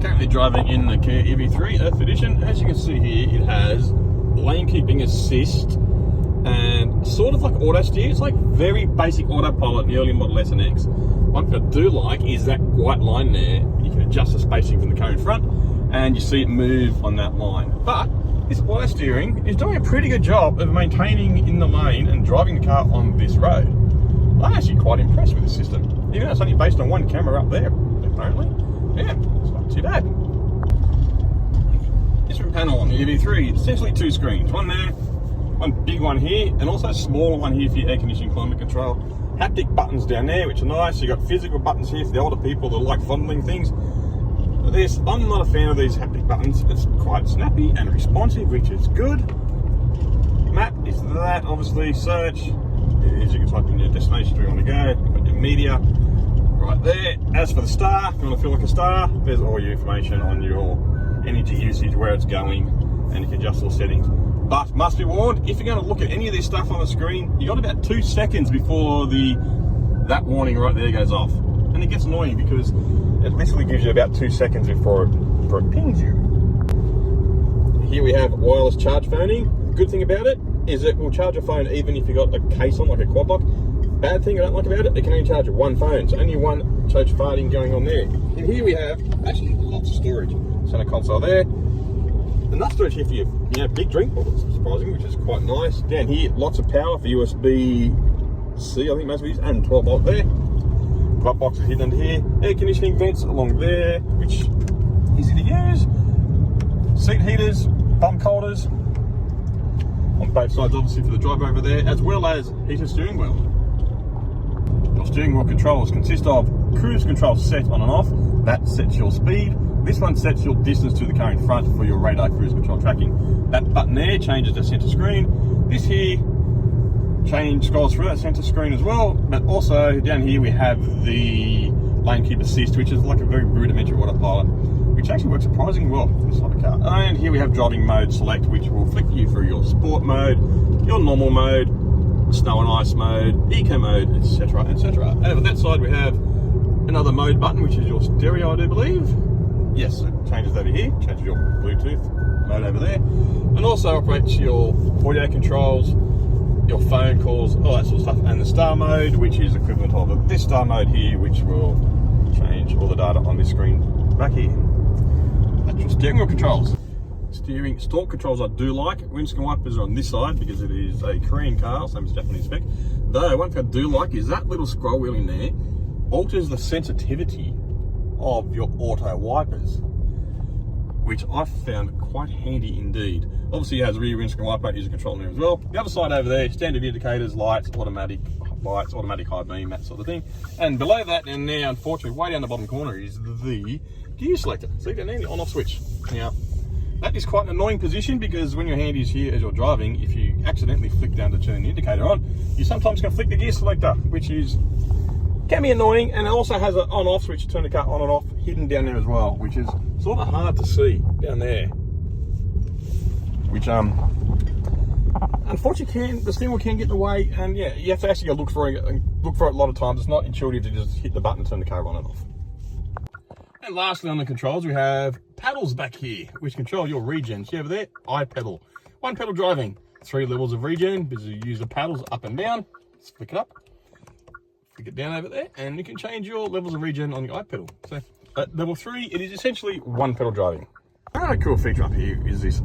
Currently driving in the Kia EV3 Earth Edition. As you can see here, it has lane keeping assist and sort of like auto steer. It's like very basic autopilot in the early Model S and X. One thing I do like is that white line there. You can adjust the spacing from the car in front and you see it move on that line. But this auto steering is doing a pretty good job of maintaining in the lane and driving the car on this road. I'm actually quite impressed with this system. Even though it's only based on one camera up there, apparently. Yeah, it's not too bad. Instrument panel on the EV3, essentially two screens. One there, one big one here, and also a smaller one here for your air conditioning, climate control. Haptic buttons down there, which are nice. You got physical buttons here for the older people that like fondling things. This, I'm not a fan of these haptic buttons. It's quite snappy and responsive, which is good. Map is that, obviously. Search is you can type in your destination where you want to go. You've got your media right there. As for the star, if you want to feel like a star, there's all your information on your energy usage, where it's going, and you can adjust all settings. But must be warned, if you're going to look at any of this stuff on the screen, you got about 2 seconds before that warning right there goes off. And it gets annoying because it literally gives you about 2 seconds before it pings you. Here we have wireless charge phoning. Good thing about it is it will charge your phone even if you've got a case on, like a quad lock. Bad thing I don't like about it, it can only charge one phone, so only one charge farting going on there. And here we have actually lots of storage. Center console there. Enough storage here for your big drink bottles, surprisingly, which is quite nice. Down here, lots of power for USB-C, I think most of these, and 12 volt there. Glove boxes hidden under here. Air conditioning vents along there, which easy to use. Seat heaters, bump holders on both sides, obviously for the driver over there, as well as heated steering wheel. Your steering wheel controls consist of cruise control set on and off. That sets your speed. This one sets your distance to the car in front for your radar cruise control tracking. That button there changes the center screen. This here scrolls through that center screen as well. But also down here we have the lane keep assist, which is like a very rudimentary autopilot, which actually works surprisingly well for this type of car. And here we have driving mode select, which will flick you through your sport mode, your normal mode, snow and ice mode, eco mode, etc, etc. Over that side we have another mode button, which is your stereo, I do believe. Yes, it changes over here, changes your Bluetooth mode over there, and also operates your audio controls, your phone calls, all that sort of stuff, and the star mode, which is equivalent of this star mode here, which will change all the data on this screen back here. That's your steering wheel controls. Steering stalk controls I do like. Windscreen wipers are on this side because it is a Korean car, same as Japanese spec. Though one thing I do like is that little scroll wheel in there alters the sensitivity of your auto wipers, which I've found quite handy indeed. Obviously it has a rear windscreen wiper user control there as well. The other side over there, standard indicators, lights, automatic high beam, that sort of thing. And below that, and now unfortunately way down the bottom corner, is the gear selector. See down there, the on off switch. Now that is quite an annoying position because when your hand is here as you're driving, if you accidentally flick down to turn the indicator on, you sometimes can flick the gear selector, which can be annoying. And it also has an on off switch to turn the car on and off hidden down there as well, which is sort of hard to see down there, which unfortunately the steering wheel can get in the way, and yeah, you have to actually go look for it a lot of times. It's not intuitive to just hit the button and turn the car on and off. And lastly on the controls, we have paddles back here, which control your regen. See over there, iPedal. One pedal driving, 3 levels of regen, because you use the paddles up and down. Let's flick it up, flick it down over there, and you can change your levels of regen on your iPedal. So at level 3, it is essentially one pedal driving. Another cool feature up here is this,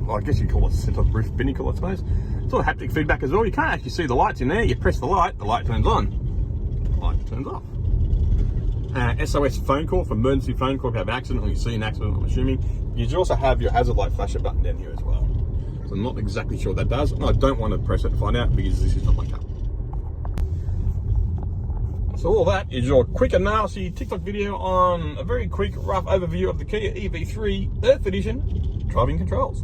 well, I guess you call it center roof binnacle, I suppose. It's all haptic feedback as well. You can't actually see the lights in there. You press the light turns on, the light turns off. SOS phone call for emergency phone call if you have an accident or you see an accident, I'm assuming. You also have your hazard light flasher button down here as well. So I'm not exactly sure what that does. I don't want to press it to find out because this is not my car. So all that is your quick analysis TikTok video on a very quick, rough overview of the Kia EV3 Earth Edition driving controls.